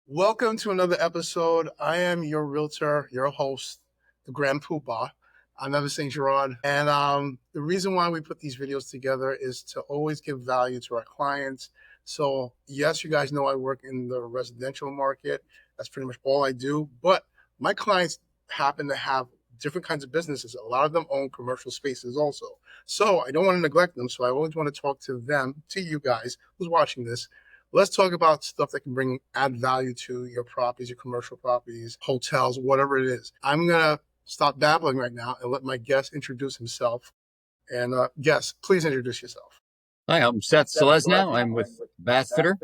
Welcome to another episode. I am your realtor, your host, the Grand Poobah. I'm Evantz Saint-Gerard. And the reason why we put these videos together is to always give value to our clients. So yes, you guys know I work in the residential market. That's pretty much all I do. But my clients happen to have different kinds of businesses. A lot of them own commercial spaces also. So I don't want to neglect them. So I always want to talk to them, to you guys who's watching this. Let's talk about stuff that can add value to your properties, your commercial properties, hotels, whatever it is. I'm going to stop babbling right now and let my guest introduce himself. And guest, please introduce yourself. Hi, I'm Seth Selesnow. I'm with Bathfitter,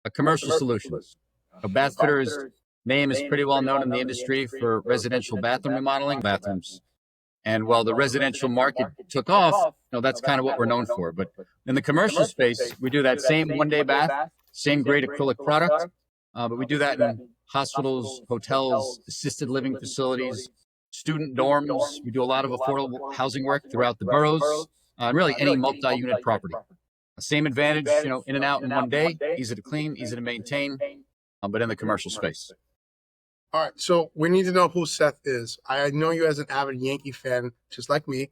a commercial solutions. Bathfitter's name is pretty well known in the industry for residential bathroom remodeling bathrooms. And while the residential market took off, that's kind of what we're known for. But in the commercial space, we do that same one-day bath, same great acrylic product, but we do that in hospitals, hotels, assisted living facilities, student dorms. We do a lot of affordable housing work throughout the boroughs, and really any multi-unit property. Same advantage, in and out in one day, easy to clean, easy to maintain, but in the commercial space. All right, so we need to know who Seth is. I know you as an avid Yankee fan, just like me,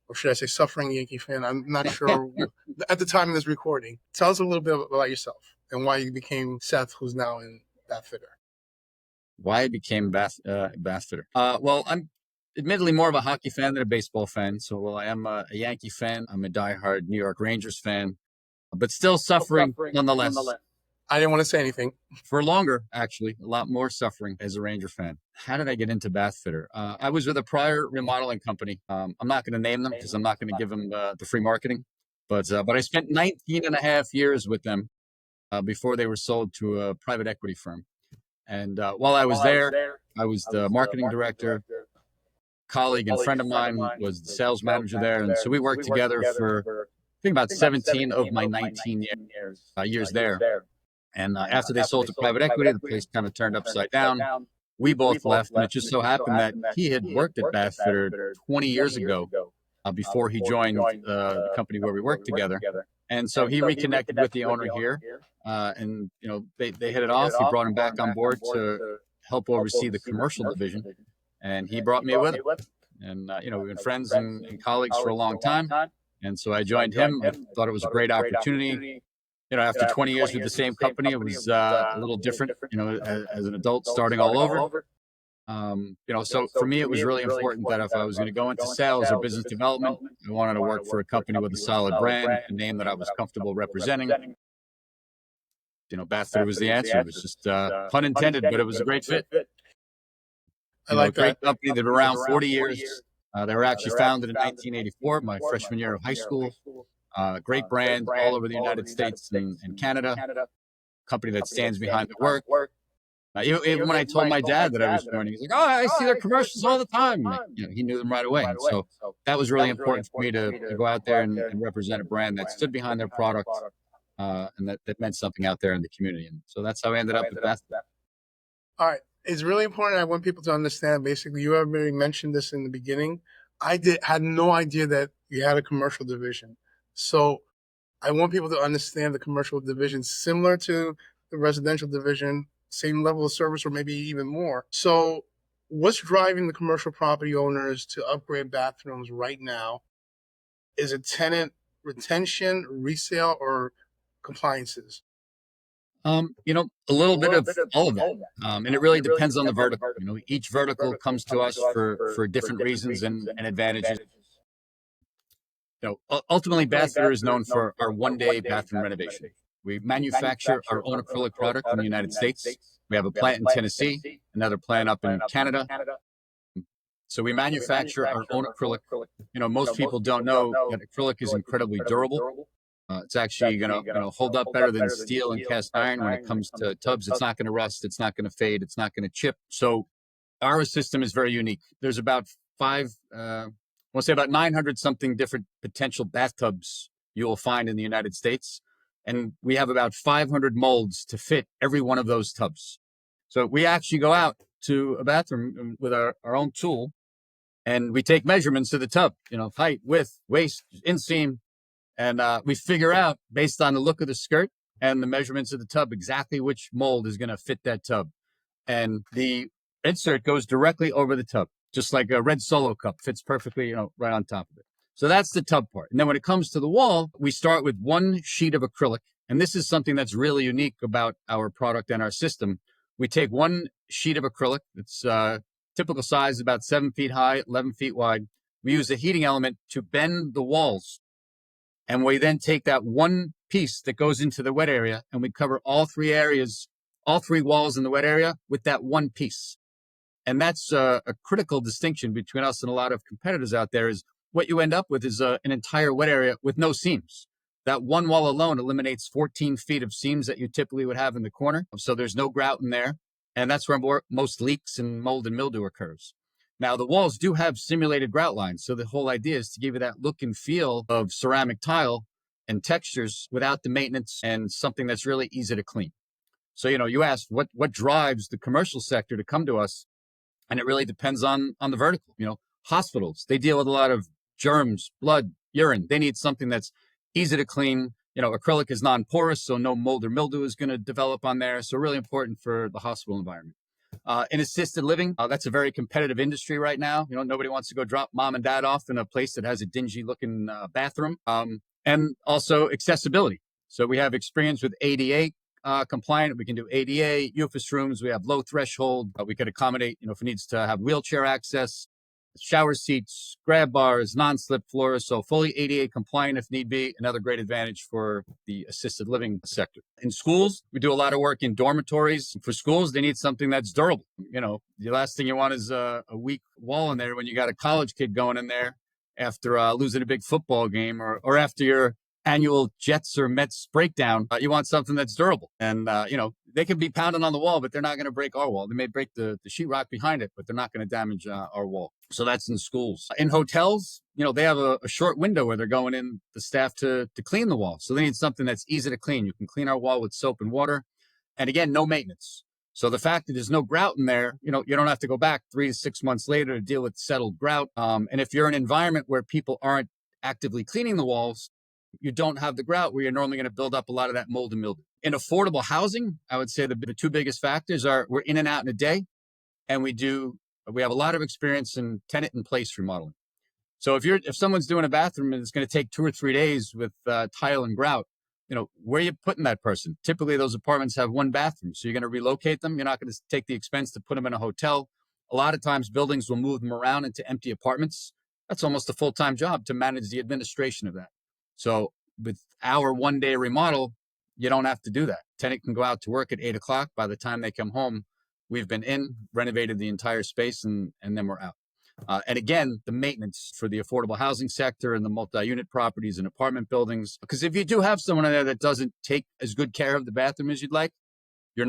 or should I say suffering Yankee fan? I'm not sure at the time of this recording. Tell us a little bit about yourself and why you became Seth, who's now in Bathfitter. Why I became Bathfitter? Well, I'm admittedly more of a hockey fan than a baseball fan. So while I am a Yankee fan, I'm a diehard New York Rangers fan, but still suffering nonetheless. I didn't want to say anything. For longer, actually, a lot more suffering as a Ranger fan. How did I get into Bathfitter? I was with a prior remodeling company. I'm not going to name them because I'm not going to give them the free marketing. But I spent 19 and a half years with them before they were sold to a private equity firm. And while I was there, I was the marketing director. Colleague and friend of mine was the sales manager there. And so we worked together for, I think, about 17 of my 19 years there. And after they sold to private equity, the place kind of turned upside down. We both left, and it just so happened that he had worked at Bathfitter 20 years ago before he joined the company where we worked together. And so he reconnected with the owner here, and they hit it off. He brought him back on board to help oversee the commercial division, and he brought me with him. And we've been friends and colleagues for a long time. And so I joined him. I thought it was a great opportunity. After 20 years with the same company, it was a little different, as an adult starting all over. So for me, it was really important that if I was going to go into sales or business development, I wanted to work for a company with a solid brand, a name that I was comfortable representing. Bathfitter was the answer. It was just pun intended, but it was a great fit. I like a great company. They've been around 40 years. They were actually founded in 1984, my freshman year of high school. Great brand all over the United States and Canada. Company that stands behind the work. Even when I told my dad that I was joining, he's like, "Oh, I see their commercials all the time." He knew them right away. And so that was really important for me to go out there and represent a brand that stood behind their product and that meant something out there in the community. And so that's how I ended up with Bathfitter. All right. It's really important. I want people to understand, basically, you already mentioned this in the beginning. I had no idea that you had a commercial division. So I want people to understand the commercial division similar to the residential division, same level of service or maybe even more. So what's driving the commercial property owners to upgrade bathrooms right now? Is it tenant retention, resale, or compliances? A little bit of all of that. And it really depends on the vertical. Each vertical comes to us for different reasons and advantages. Ultimately, Bathfitter is known for our one-day bathroom renovation. We manufacture our own acrylic product in the United States. We have a plant in Tennessee, another plant up in Canada. So we manufacture our own acrylic. Most people don't know that acrylic is incredibly durable. It's actually going to hold up better than steel and cast iron when it comes to tubs. It's not going to rust. It's not going to fade. It's not going to chip. So our system is very unique. There's about about 900 something different potential bathtubs you will find in the United States. And we have about 500 molds to fit every one of those tubs. So we actually go out to a bathroom with our own tool and we take measurements of the tub, height, width, waist, inseam. And we figure out based on the look of the skirt and the measurements of the tub, exactly which mold is going to fit that tub. And the insert goes directly over the tub, just like a red Solo cup fits perfectly, right on top of it. So that's the tub part. And then when it comes to the wall, we start with one sheet of acrylic. And this is something that's really unique about our product and our system. We take one sheet of acrylic. It's typical size, about 7 feet high, 11 feet wide. We use a heating element to bend the walls. And we then take that one piece that goes into the wet area, and we cover all three areas, all three walls in the wet area with that one piece. And that's a critical distinction between us and a lot of competitors out there. Is what you end up with is an entire wet area with no seams. That one wall alone eliminates 14 feet of seams that you typically would have in the corner. So there's no grout in there. And that's where most leaks and mold and mildew occurs. Now, the walls do have simulated grout lines. So the whole idea is to give you that look and feel of ceramic tile and textures without the maintenance, and something that's really easy to clean. So, you asked what drives the commercial sector to come to us. And it really depends on the vertical. Hospitals, they deal with a lot of germs, blood, urine. They need something that's easy to clean. Acrylic is non-porous, so no mold or mildew is going to develop on there. So really important for the hospital environment. In assisted living, that's a very competitive industry right now. Nobody wants to go drop mom and dad off in a place that has a dingy looking bathroom. And also accessibility. So we have experience with ADA compliant. We can do ADA, UFAS rooms. We have low threshold. We could accommodate, if it needs to have wheelchair access, shower seats, grab bars, non-slip floors. So fully ADA compliant if need be. Another great advantage for the assisted living sector. In schools, we do a lot of work in dormitories. For schools, they need something that's durable. The last thing you want is a weak wall in there when you got a college kid going in there after losing a big football game, or after your annual Jets or Mets breakdown. You want something that's durable. And, they can be pounding on the wall, but they're not going to break our wall. They may break the sheetrock behind it, but they're not going to damage our wall. So that's in schools. In hotels, they have a short window where they're going in, the staff, to clean the wall. So they need something that's easy to clean. You can clean our wall with soap and water. And again, no maintenance. So the fact that there's no grout in there, you don't have to go back 3 to 6 months later to deal with settled grout. And if you're in an environment where people aren't actively cleaning the walls, you don't have the grout where you're normally going to build up a lot of that mold and mildew. In affordable housing, I would say the two biggest factors are we're in and out in a day, and we have a lot of experience in tenant in place remodeling. So if someone's doing a bathroom and it's going to take 2 or 3 days with tile and grout, where are you putting that person? Typically, those apartments have one bathroom, so you're going to relocate them. You're not going to take the expense to put them in a hotel. A lot of times, buildings will move them around into empty apartments. That's almost a full-time job to manage the administration of that. So with our 1-day remodel, you don't have to do that. Tenant can go out to work at 8 o'clock. By the time they come home, we've been renovated the entire space, and then we're out. And again, the maintenance for the affordable housing sector and the multi-unit properties and apartment buildings. Because if you do have someone in there that doesn't take as good care of the bathroom as you'd like, you're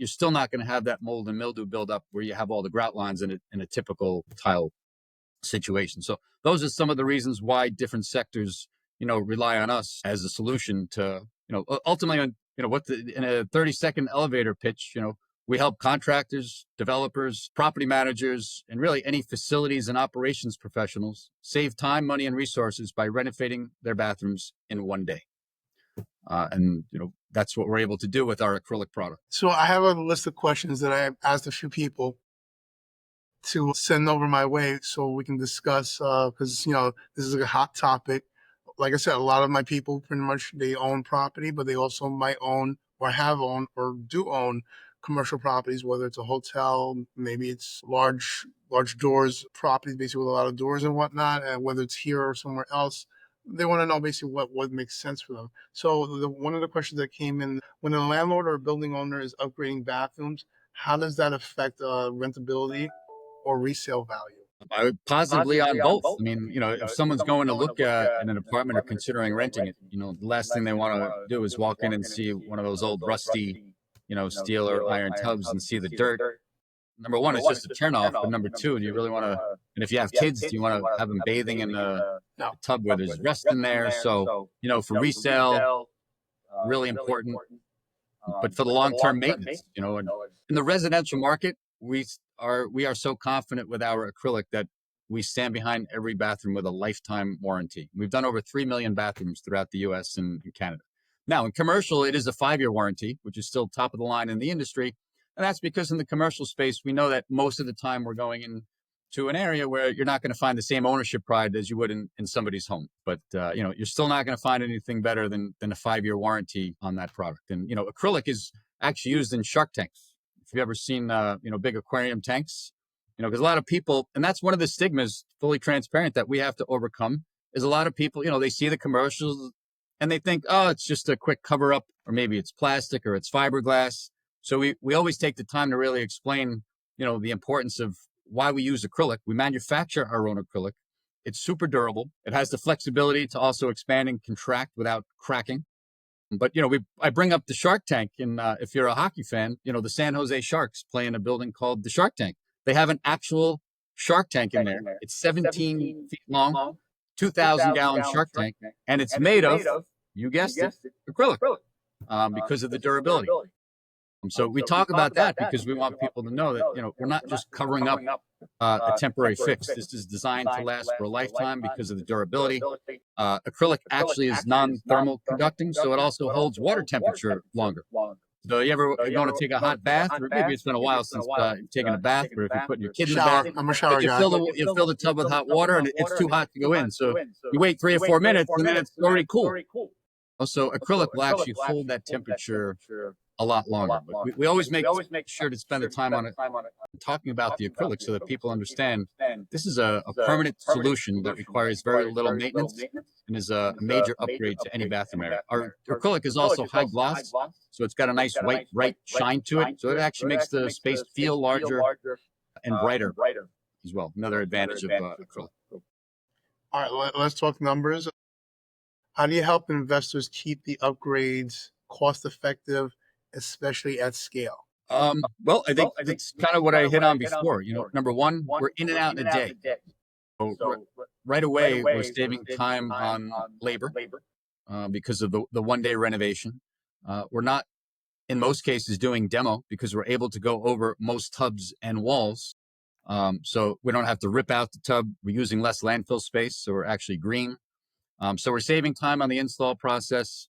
still not gonna have that mold and mildew buildup where you have all the grout lines in a typical tile situation. So those are some of the reasons why different sectors, rely on us as a solution to, ultimately, in a 30-second elevator pitch, we help contractors, developers, property managers, and really any facilities and operations professionals save time, money, and resources by renovating their bathrooms in 1 day. And that's what we're able to do with our acrylic product. So I have a list of questions that I asked a few people to send over my way so we can discuss, because, this is a hot topic. Like I said, a lot of my people pretty much, they own property, but they also might own or have owned or do own commercial properties, whether it's a hotel, maybe it's large doors properties, basically with a lot of doors and whatnot, and whether it's here or somewhere else. They want to know basically what makes sense for them. So one of the questions that came in, when a landlord or a building owner is upgrading bathrooms, how does that affect rentability or resale value? I would positively on both. I mean, if someone's going to look at an apartment or considering renting it, the last thing they want to do is walk in and see one of those old rusty, steel or iron tubs and see the dirt. Number one, it's just a turnoff. But number two, do you really want to, and if you have kids, do you want to have them bathing in the tub where there's rust in there? So, for resale, really important. But for the long-term maintenance, and in the residential market, we are so confident with our acrylic that we stand behind every bathroom with a lifetime warranty. We've done over 3 million bathrooms throughout the U.S. and Canada. Now, in commercial, it is a 5-year warranty, which is still top of the line in the industry. And that's because in the commercial space, we know that most of the time we're going into an area where you're not going to find the same ownership pride as you would in somebody's home. But, you're still not going to find anything better than a 5-year warranty on that product. And, acrylic is actually used in shark tanks. If you've ever seen, big aquarium tanks, because a lot of people, and that's one of the stigmas, fully transparent, that we have to overcome, is a lot of people, they see the commercials and they think, oh, it's just a quick cover up, or maybe it's plastic or it's fiberglass. So we always take the time to really explain, the importance of why we use acrylic. We manufacture our own acrylic. It's super durable. It has the flexibility to also expand and contract without cracking. But, I bring up the Shark Tank, and if you're a hockey fan, the San Jose Sharks play in a building called the Shark Tank. They have an actual shark tank in there. It's 17 feet long, 2,000-gallon shark tank, and it's made of, you guessed it, acrylic, because of the durability. So we talk about that because we want people to know that, we're not just covering up a temporary fix. This is designed to last for a lifetime because of the durability. Acrylic actually is non-thermal conducting, so it also holds water temperature longer. So you ever going to take a hot bath, or maybe it's been a while since you've taken a bath, or if you're putting your kid in the bath, I'm a shower you guy. fill the tub with hot water and it's too hot to go in. So you wait 3 or 4 minutes and then it's already cool. Also, acrylic will actually hold that temperature a lot longer. But we always make sure to spend the time on it, talking about the acrylic, so that people understand this is a permanent solution that requires very little maintenance and is a major upgrade to any bathroom area. Our acrylic is also high gloss, so it's got a nice white, bright shine to it. So it actually makes the space feel larger and brighter as well. Another advantage of acrylic. All right, let's talk numbers. How do you help investors keep the upgrades cost effective, especially at scale? Well, I think that's kind of what I hit on before. Number one, we're in and out in a day. So right away, we're saving time on labor because of the one-day renovation. We're not, in most cases, doing demo because we're able to go over most tubs and walls. So we don't have to rip out the tub. We're using less landfill space, so we're actually green. So we're saving time on the install process.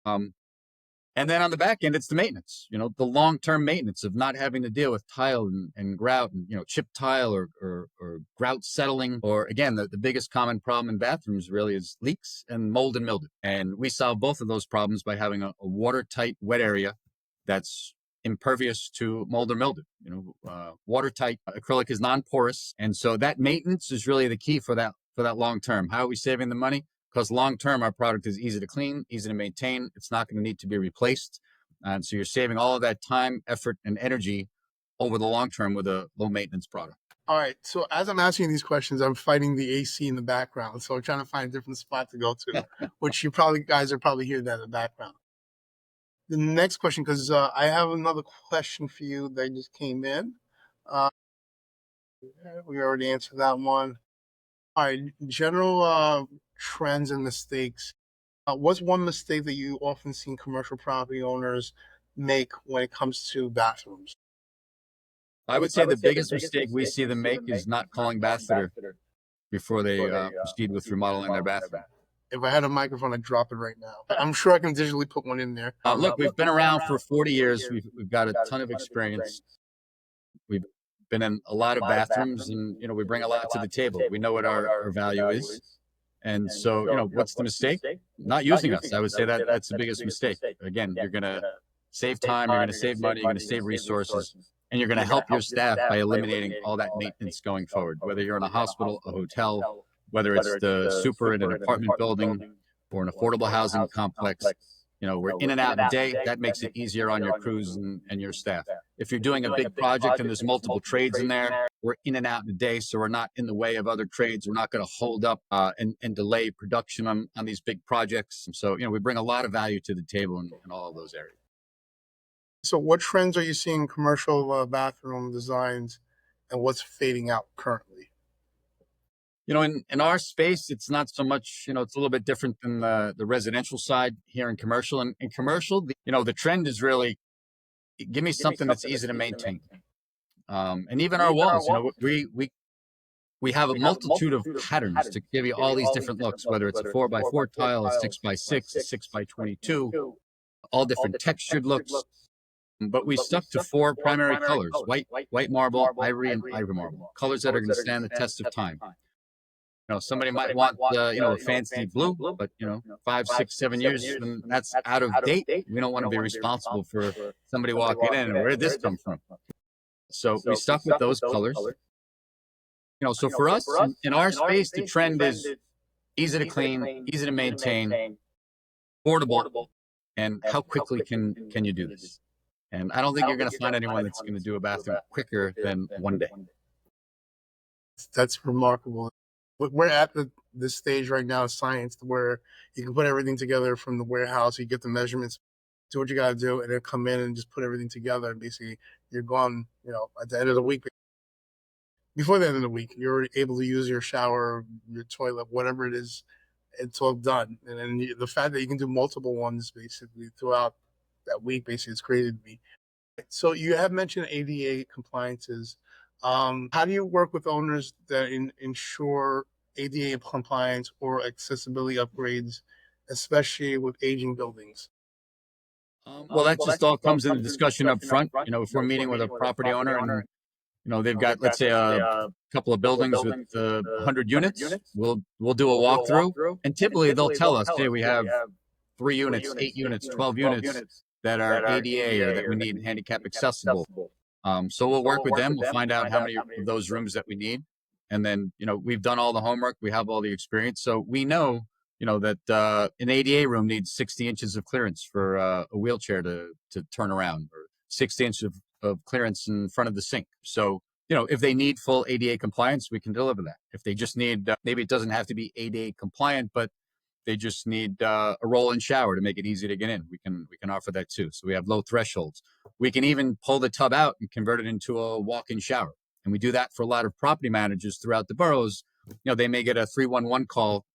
And then on the back end, it's the maintenance, the long-term maintenance of not having to deal with tile and grout and, chipped tile or grout settling. Or again, the biggest common problem in bathrooms really is leaks and mold and mildew. And we solve both of those problems by having a watertight wet area that's impervious to mold or mildew. Watertight acrylic is non-porous. And so that maintenance is really the key for that long term. How are we saving the money? Because long-term, our product is easy to clean, easy to maintain. It's not going to need to be replaced. And so you're saving all of that time, effort, and energy over the long term with a low-maintenance product. All right. So as I'm asking these questions, I'm fighting the AC in the background. So I'm trying to find a different spot to go to, which guys are probably hearing that in the background. The next question, because I have another question for you that just came in. We already answered that one. All right. General trends and mistakes. What's one mistake that you often see commercial property owners make when it comes to bathrooms? I would say the biggest mistake we see them make is not calling bath fitter before they proceed with remodeling their bathroom. If I had a microphone, I'd drop it right now. I'm sure I can digitally put one in there. Look, we've been around for 40 years. We've got a ton of experience. We've been in a lot of bathrooms, and we bring a lot to the table. We know what our value is. And so, what's the mistake? Not using us. I would say that's the biggest mistake. Again, you're going to save time, you're going to save money, you're going to save resources, and you're going to help your staff by eliminating all that maintenance going forward. Whether you're in a hospital, a hotel, whether it's the super in an apartment building or an affordable housing complex, we're in and out in a day. That makes it easier on your crews and your staff. If you're doing a big project and there's multiple trades in there, we're in and out in a day, so we're not in the way of other trades. We're not going to hold up and delay production on these big projects. And so, we bring a lot of value to the table in all of those areas. So what trends are you seeing in commercial bathroom designs, and what's fading out currently? In our space, it's not so much, it's a little bit different than the residential side here in commercial. And in commercial, the trend is really, give me something that's easy to maintain. And even our walls, we we have a multitude of patterns to give you all these different looks, whether it's a 4x4 tile, a 6x6, a 6x22, all different textured looks. But we stuck to 4 primary colors: white marble, ivory, and ivory marble. Colors that are going to stand the test of time. Somebody might want, a fancy blue, but 5, 6, 7 years when that's out of date, we don't want to be responsible for somebody walking in and where did this come from. So we stuck with those colors. So for us in our space, the trend is easy to clean, easy to maintain, affordable, and how quickly can you do this? And I don't think you're going to find anyone that's going to do a bathroom quicker than one day. That's remarkable. We're at this stage right now of science where you can put everything together from the warehouse. You get the measurements, do what you got to do, and then come in and just put everything together. And basically, you're gone. At the end of the week, before the end of the week, you're able to use your shower, your toilet, whatever it is. It's all done. And then the fact that you can do multiple ones basically throughout that week, basically, it's crazy to me. So you have mentioned ADA compliances. How do you work with owners that ensure ADA compliance or accessibility upgrades, especially with aging buildings? Well, that just all comes in the discussion up front. If we're meeting with a property owner and they've got, let's say, a couple of buildings with 100 units, we'll do a walkthrough, and typically they'll tell us, hey, we have 3 units, 8 units, 12 units that are ADA or that we need handicap accessible. So we'll work with them. We'll find out how many of those rooms that we need. And then, we've done all the homework. We have all the experience. So we know, that an ADA room needs 60 inches of clearance for a wheelchair to turn around, or 60 inches of clearance in front of the sink. So, if they need full ADA compliance, we can deliver that. If they just need, maybe it doesn't have to be ADA compliant, but they just need a roll-in shower to make it easy to get in, we can offer that too. So we have low thresholds. We can even pull the tub out and convert it into a walk-in shower. And we do that for a lot of property managers throughout the boroughs. They may get a 311 call,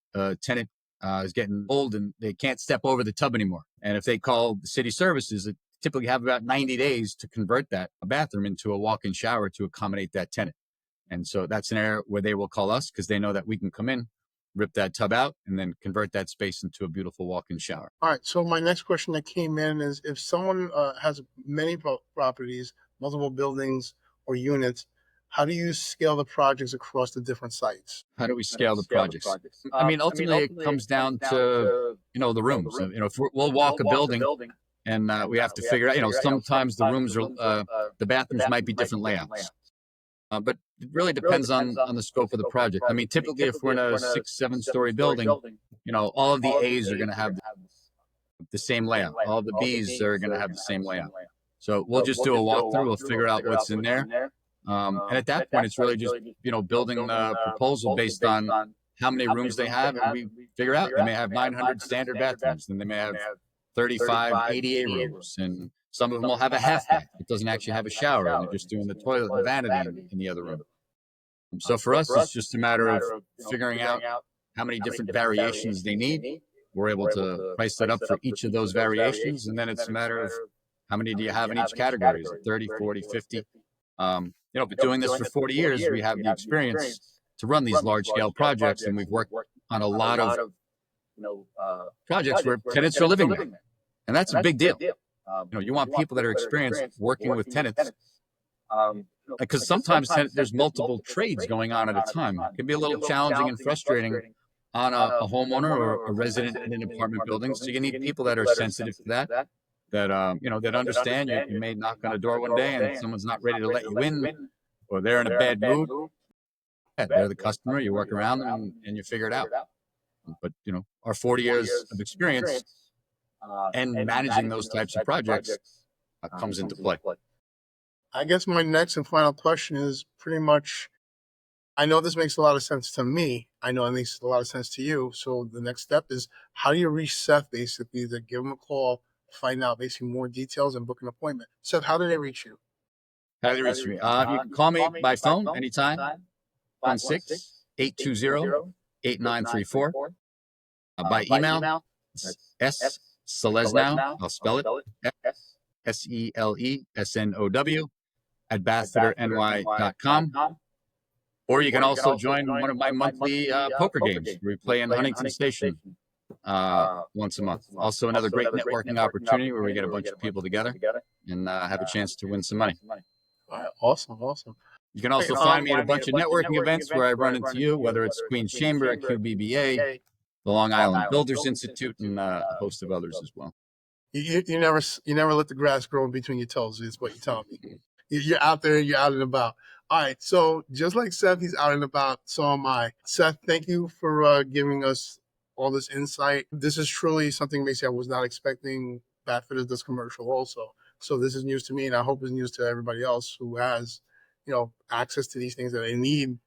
tenant is getting old and they can't step over the tub anymore. And if they call the city services, it typically have about 90 days to convert that bathroom into a walk-in shower to accommodate that tenant. And so that's an area where they will call us because they know that we can come in, rip that tub out, and then convert that space into a beautiful walk-in shower. All right. So my next question that came in is, if someone has many properties, multiple buildings or units, how do you scale the projects across the different sites? How do we scale the projects? I mean, ultimately, it comes down to, the rooms. If we'll walk a building and we have to figure out, sometimes the rooms are, the bathrooms might be different layouts. But it really depends on the scope of the project. I mean, typically, if we're in a 6, 7-story building, all of the A's are going to have the same layout. All of the B's are going to have the same layout. So we'll just do a walkthrough. We'll figure out what's in there. And at that point, it's really just, building a proposal based on how many rooms they have. And we figure out they may have 900 standard bathrooms, then they may have 35 ADA rooms, and some of them will have a half bath. It doesn't actually have a shower, and they're just doing the toilet and vanity in the other room. So for us, it's just a matter of figuring out how many different variations they need. We're able to price that up for each of those variations, and then it's a matter of how many do you have in each category? Is it 30, 40, 50? But doing this for 40 years, we have the experience to run these large-scale projects, and we've worked on a lot of projects where tenants are living there, and that's a big deal. You want people that are experienced working with tenants, because sometimes there's multiple trades going on at a time. It can be a little challenging and frustrating on a homeowner or a resident in an apartment building. So you need people that are sensitive to that, that understand. You may knock on a door one day and someone's not ready to let you in, or they're in a bad mood. Yeah, they're the customer. You work around them and you figure it out. But our 40 years of experience and managing those types of projects comes into play. I guess my next and final question is pretty much, I know this makes a lot of sense to me. I know it makes a lot of sense to you. So the next step is, how do you reach Seth, basically, to give him a call, find out basically more details, and book an appointment? Seth, how do they reach you? How do they reach me? You can call me by phone anytime, 820-8934. By email, Selesnow, I'll spell it, SELESNOW, @bathfitterny.com. Or you can also join one of my monthly poker games. We play in Huntington Station once a month. Also, another great networking opportunity where we get a bunch of people together and have a chance to win some money. All right, awesome, awesome. You can also find me at a bunch of networking events where I run into you, whether it's Queen's Chamber at QBBA, the Long Island Builders Institute, and a host of others as well. You never let the grass grow in between your toes, is what you're telling me. You're out there, you're out and about. All right, so just like Seth, he's out and about, so am I. Seth, thank you for giving us all this insight. This is truly something basically I was not expecting. Batfitters does commercial also. So this is news to me, and I hope it's news to everybody else who has, access to these things that they need,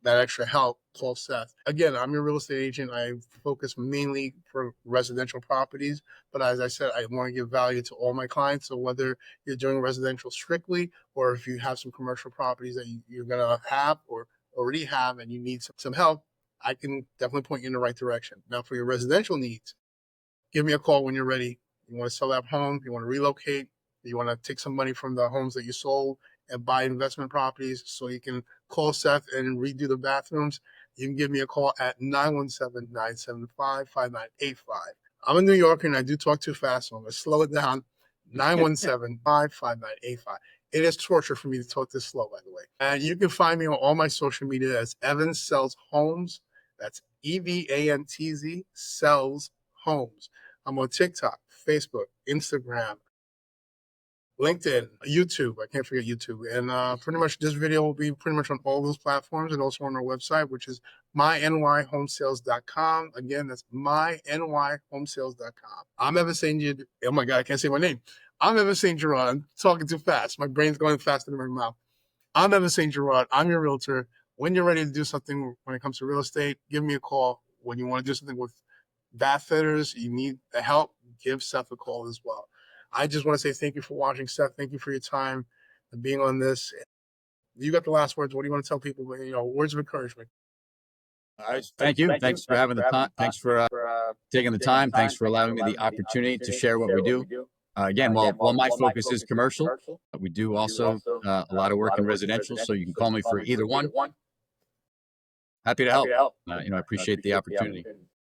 that extra help. Call Seth. Again, I'm your real estate agent. I focus mainly for residential properties, but as I said, I want to give value to all my clients. So whether you're doing residential strictly, or if you have some commercial properties that you're going to have or already have and you need some help, I can definitely point you in the right direction. Now, for your residential needs, give me a call when you're ready. You want to sell that home, you want to relocate, you want to take some money from the homes that you sold and buy investment properties so you can call Seth and redo the bathrooms, you can give me a call at 917-975-5985. I'm a New Yorker and I do talk too fast, so I'm going to slow it down. 917-559-5985. It is torture for me to talk this slow, by the way. And you can find me on all my social media as Evans Sells Homes. That's EVANTZ Sells Homes. I'm on TikTok, Facebook, Instagram, LinkedIn, YouTube. I can't forget YouTube. And pretty much this video will be pretty much on all those platforms and also on our website, which is mynyhomesales.com. Again, that's mynyhomesales.com. I'm Evan Saint-Gerard. Oh my God, I can't say my name. I'm Evan Saint-Gerard. I'm talking too fast. My brain's going faster than my mouth. I'm Evan Saint-Gerard. I'm your realtor. When you're ready to do something when it comes to real estate, give me a call. When you want to do something with bath fitters, you need the help, give Seth a call as well. I just want to say thank you for watching, Seth. Thank you for your time and being on this. You got the last words. What do you want to tell people? Words of encouragement. Thank you. Thanks for having the time. Thanks for taking the time. Thanks for allowing me the opportunity to share what we do. Again, while my focus is commercial, we do also a lot of work in residential, so you can call me for either one. Happy to help. I appreciate the opportunity.